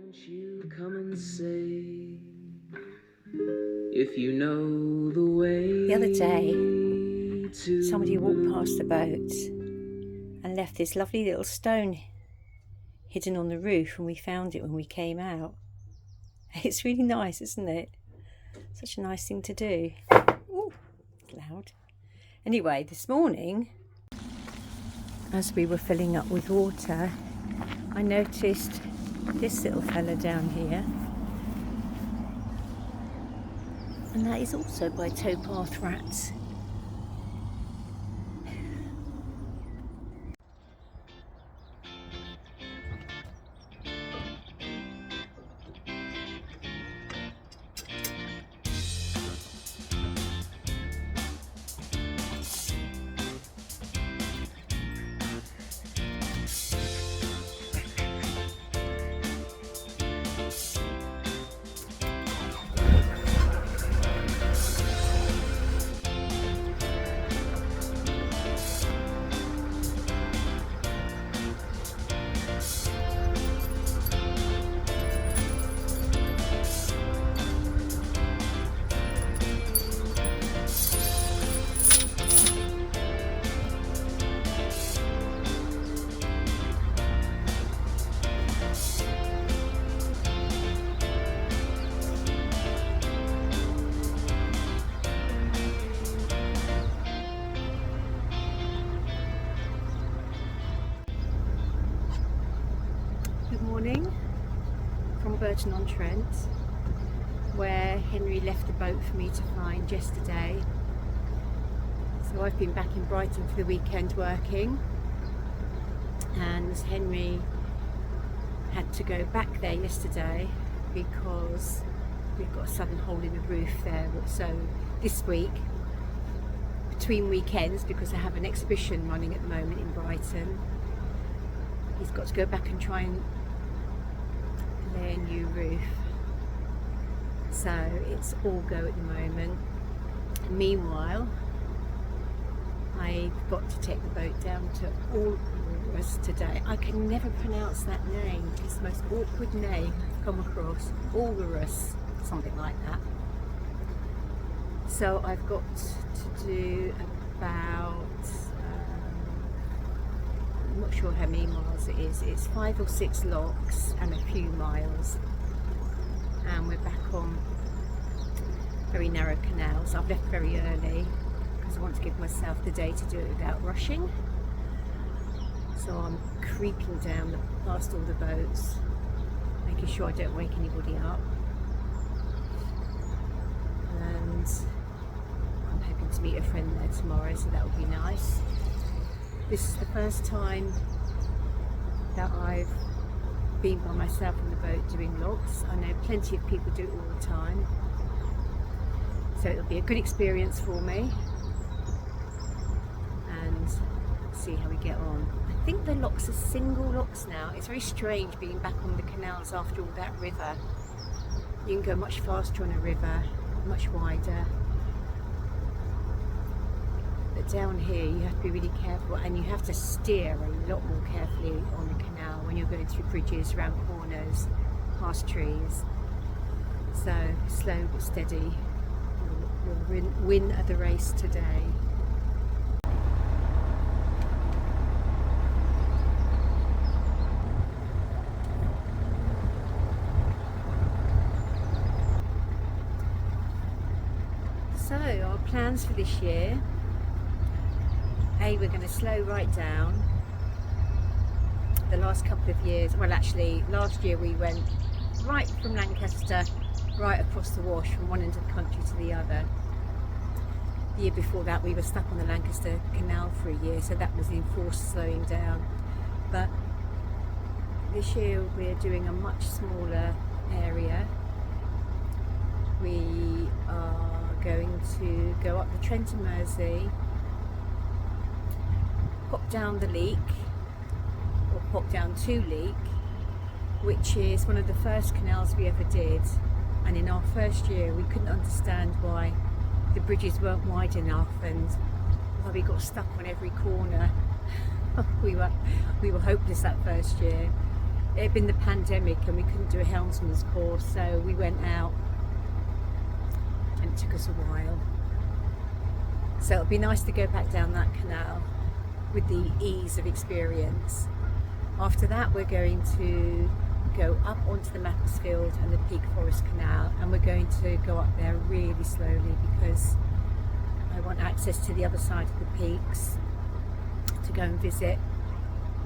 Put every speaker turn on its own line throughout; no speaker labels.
won't you come and say if you know the way?
The other day, somebody walked past the boat and left this lovely little stone hidden on the roof, and we found it when we came out. It's really nice, isn't it? Such a nice thing to do. Ooh, it's loud. Anyway, this morning, as we were filling up with water, I noticed this little fella down here, and that is also by towpath rats. Good morning from Burton-on-Trent, where Henry left the boat for me to find yesterday. So I've been back in Brighton for the weekend working, and Henry had to go back there yesterday because we've got a sudden hole in the roof there. So this week, between weekends, because I have an exhibition running at the moment in Brighton, he's got to go back and try and lay a new roof. So it's all go at the moment. Meanwhile, I've got to take the boat down to Ulrus today. I can never pronounce that name. It's the most awkward name I've come across. Ulrus, something like that. So I've got to do about I'm not sure how many miles it is. It's 5 or 6 locks and a few miles, and we're back on very narrow canals. I've left very early because I want to give myself the day to do it without rushing. So I'm creeping down past all the boats, making sure I don't wake anybody up, and I'm hoping to meet a friend there tomorrow, so that would be nice. This is the first time that I've been by myself on the boat doing logs. I know plenty of people do it all the time, so it'll be a good experience for me, and see how we get on. I think the locks are single locks now. It's very strange being back on the canals after all that river. You can go much faster on a river, much wider. But down here you have to be really careful, and you have to steer a lot more carefully on the canal when you're going through bridges, around corners, past trees. So slow but steady. We'll win at the race today. So our plans for this year: we're going to slow right down. The last couple of years, well actually last year we went right from Lancaster right across the wash from one end of the country to the other. The year before that we were stuck on the Lancaster Canal for a year, so that was enforced slowing down. But this year we're doing a much smaller area. We are going to go up the Trent and Mersey, pop down the Leek, or pop down to Leek, which is one of the first canals we ever did, and in our first year we couldn't understand why the bridges weren't wide enough and why we got stuck on every corner. we were hopeless that first year. it had been the pandemic and we couldn't do a helmsman's course, so we went out and it took us a while. So it'll be nice to go back down that canal with the ease of experience. After that, we're going to go up onto the Macclesfield and the Peak Forest Canal, and we're going to go up there really slowly because I want access to the other side of the peaks to go and visit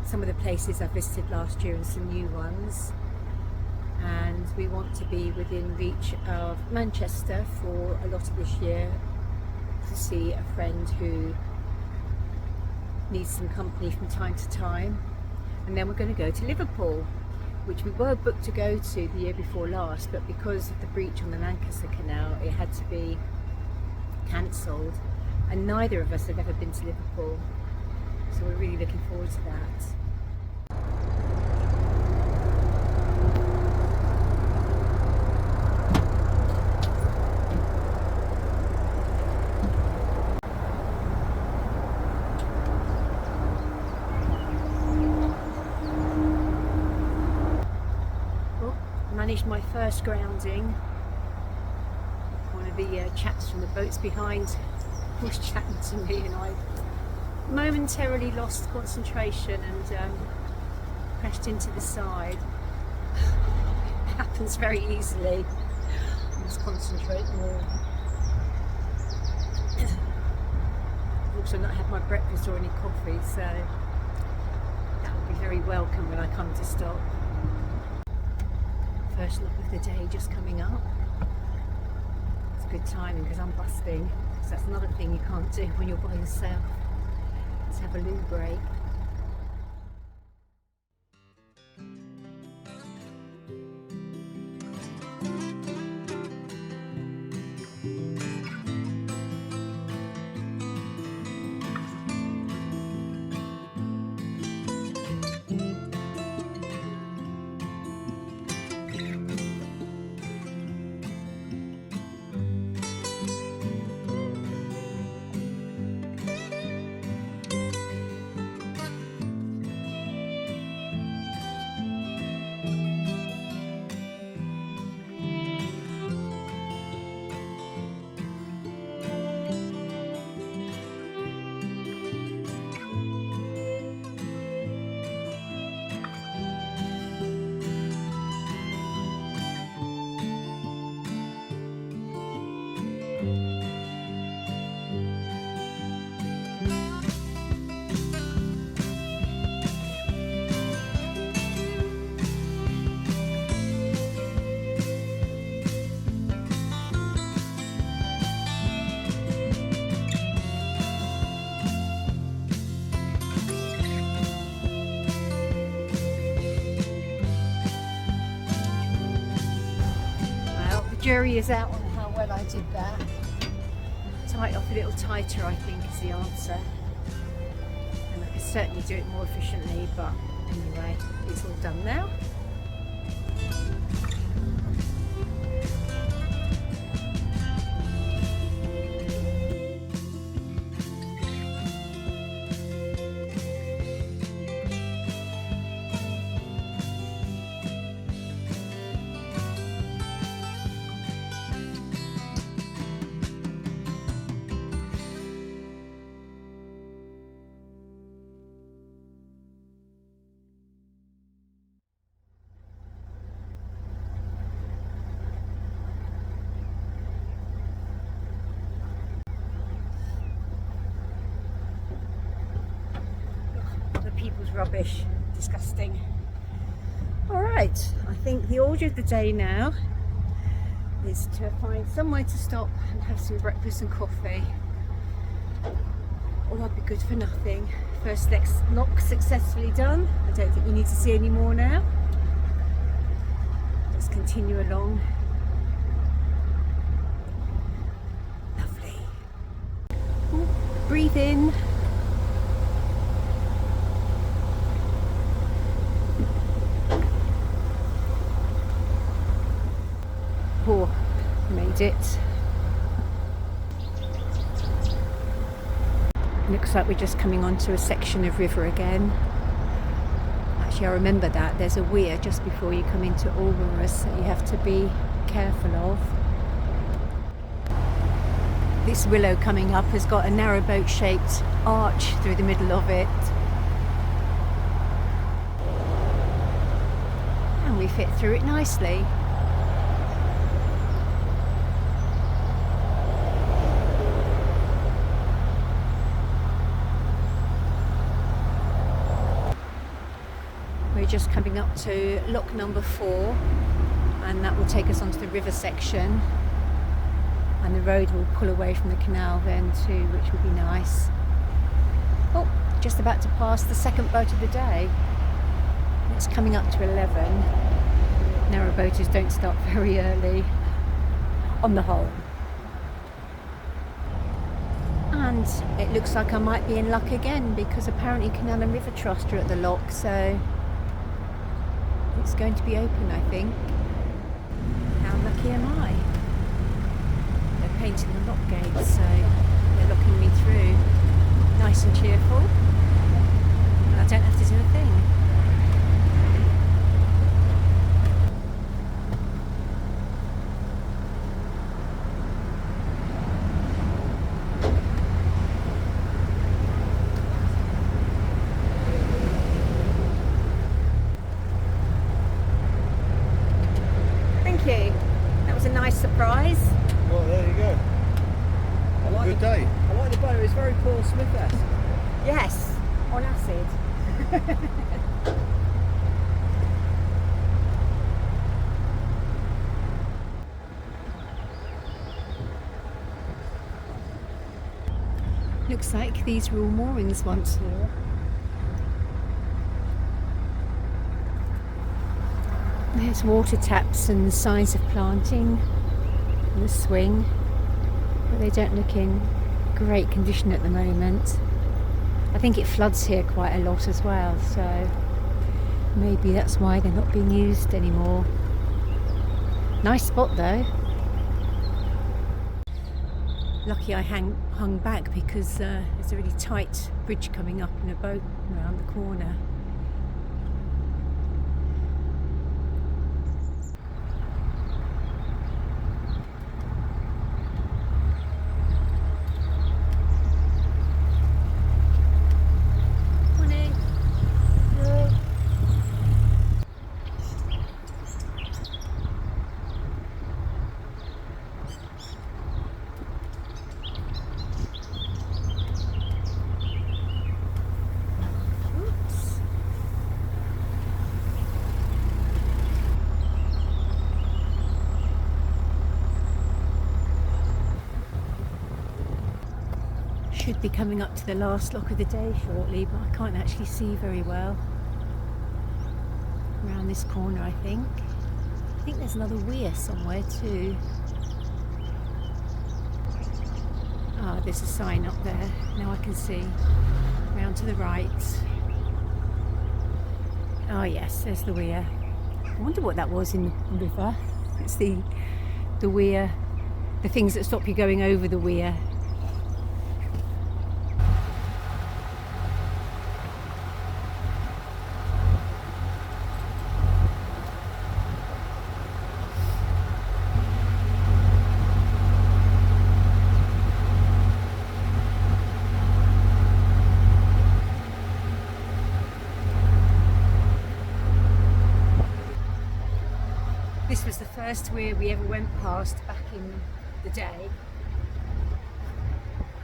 some of the places I visited last year and some new ones. And we want to be within reach of Manchester for a lot of this year to see a friend who needs some company from time to time. And then we're going to go to Liverpool, which we were booked to go to the year before last, but because of the breach on the Lancaster Canal, it had to be cancelled. And neither of us have ever been to Liverpool, so we're really looking forward to that. Managed my first grounding. One of the chaps from the boats behind was chatting to me, and I momentarily lost concentration and crashed into the side. It happens very easily. I must concentrate more. I've also not had my breakfast or any coffee, so that will be very welcome when I come to stop. First look of the day just coming up. It's good timing because I'm busting, because that's another thing you can't do when you're by yourself. Let's have a loo break. Jury is out on how well I did that. Tie it off a little tighter, I think, is the answer. And I could certainly do it more efficiently, but anyway, it's all done now. People's rubbish, disgusting. All right, I think the order of the day now is to find somewhere to stop and have some breakfast and coffee. Or I'd be good for nothing. First lock successfully done. I don't think we need to see any more now. Let's continue along. Lovely. Ooh, breathe in. Made it. Looks like we're just coming onto a section of river again. Actually, I remember that there's a weir just before you come into Ormerus that you have to be careful of. This willow coming up has got a narrowboat shaped arch through the middle of it. And we fit through it nicely. We're just coming up to lock number 4, and that will take us onto the river section, and the road will pull away from the canal then too, which will be nice. Oh, just about to pass the second boat of the day. It's coming up to 11. Narrowboaters don't start very early on the whole. And it looks like I might be in luck again, because apparently Canal and River Trust are at the lock, so it's going to be open, I think. How lucky am I? They're painting the lock gates, so they're locking me through. Nice and cheerful. And I don't have to do a thing. That was a nice surprise.
Well, there you go. Good day.
I like the boat. It's very Paul Smith-esque.
Yes, on acid. Looks like these were all moorings once here. There's water taps and signs of planting on the swing, but they don't look in great condition at the moment. I think it floods here quite a lot as well, so maybe that's why they're not being used anymore. Nice spot though. Lucky I hung back, because there's a really tight bridge coming up in a boat around the corner. Should be coming up to the last lock of the day shortly, but I can't actually see very well. Around this corner, I think. I think there's another weir somewhere too. Ah, there's a sign up there. Now I can see. Round to the right. Oh yes, there's the weir. I wonder what that was in the river. It's the weir, the things that stop you going over the weir. This was the first weir we ever went past back in the day,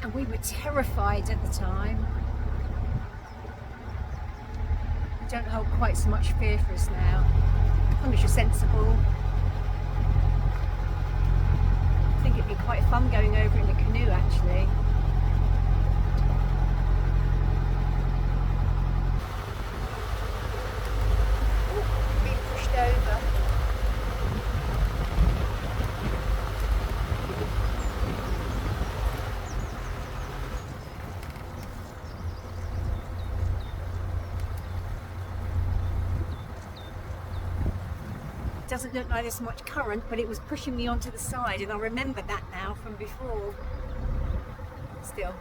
and we were terrified at the time. They don't hold quite so much fear for us now, as long as you're sensible. I think it'd be quite fun going over in a canoe actually. Ooh, being pushed over. Doesn't look like there's much current, but it was pushing me onto the side, and I remember that now from before. Still.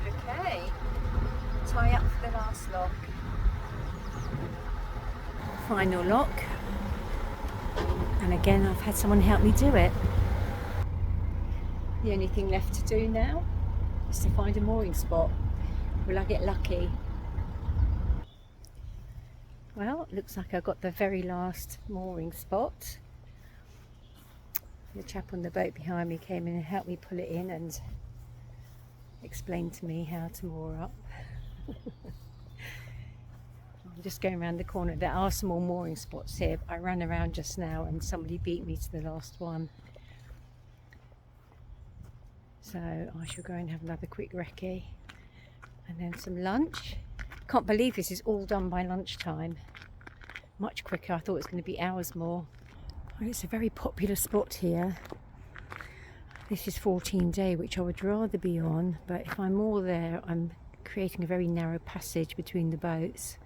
Okay. tie up for the last lock. Final lock. And again, I've had someone help me do it. The only thing left to do now is to find a mooring spot. Will I get lucky? Well, it looks like I got the very last mooring spot. The chap on the boat behind me came in and helped me pull it in and explained to me how to moor up. I'm just going around the corner. There are some more mooring spots here. I ran around just now and somebody beat me to the last one. So I shall go and have another quick recce and then some lunch. Can't believe this is all done by lunchtime. Much quicker. I thought it was going to be hours more. It's a very popular spot here. This is 14 day, which I would rather be on, but if I'm more there, I'm creating a very narrow passage between the boats.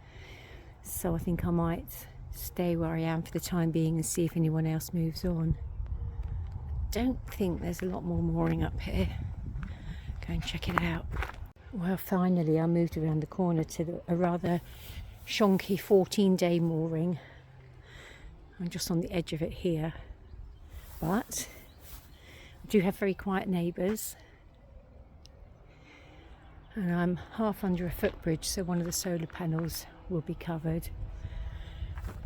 So I think I might stay where I am for the time being and see if anyone else moves on. Don't think there's a lot more mooring up here. Go and check it out. Well, finally I moved around the corner to a rather shonky 14-day mooring. I'm just on the edge of it here, but I do have very quiet neighbours, and I'm half under a footbridge, so one of the solar panels will be covered.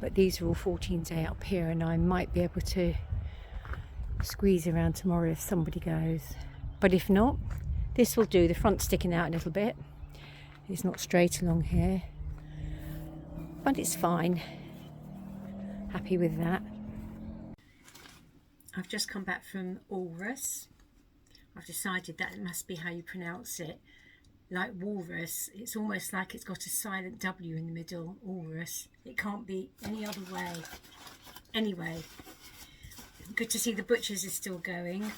But these are all 14-day up here, and I might be able to squeeze around tomorrow if somebody goes. But if not, this will do. The front's sticking out a little bit. It's not straight along here, but it's fine. Happy with that. I've just come back from Walrus. I've decided that it must be how you pronounce it. Like walrus, it's almost like it's got a silent W in the middle. Walrus. It can't be any other way. Anyway, good to see the butchers is still going.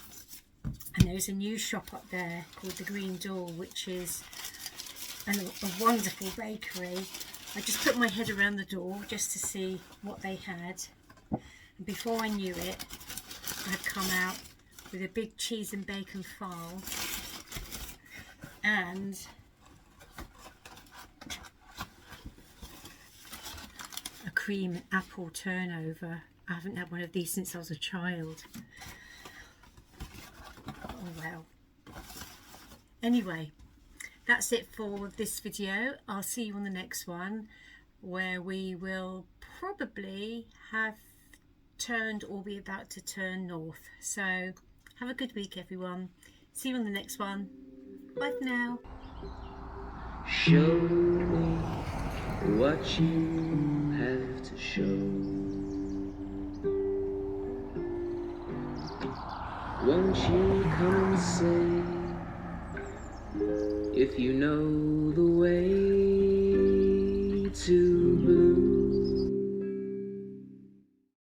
And there's a new shop up there called the Green Door, which is a wonderful bakery. I just put my head around the door just to see what they had. And before I knew it, I had come out with a big cheese and bacon file and a cream and apple turnover. I haven't had one of these since I was a child. Oh well. Anyway, that's it for this video. I'll see you on the next one, where we will probably have turned or be about to turn north. So have a good week, everyone. See you on the next one. Bye for now.
Show me what you have to show. Won't you come and say if you know the way to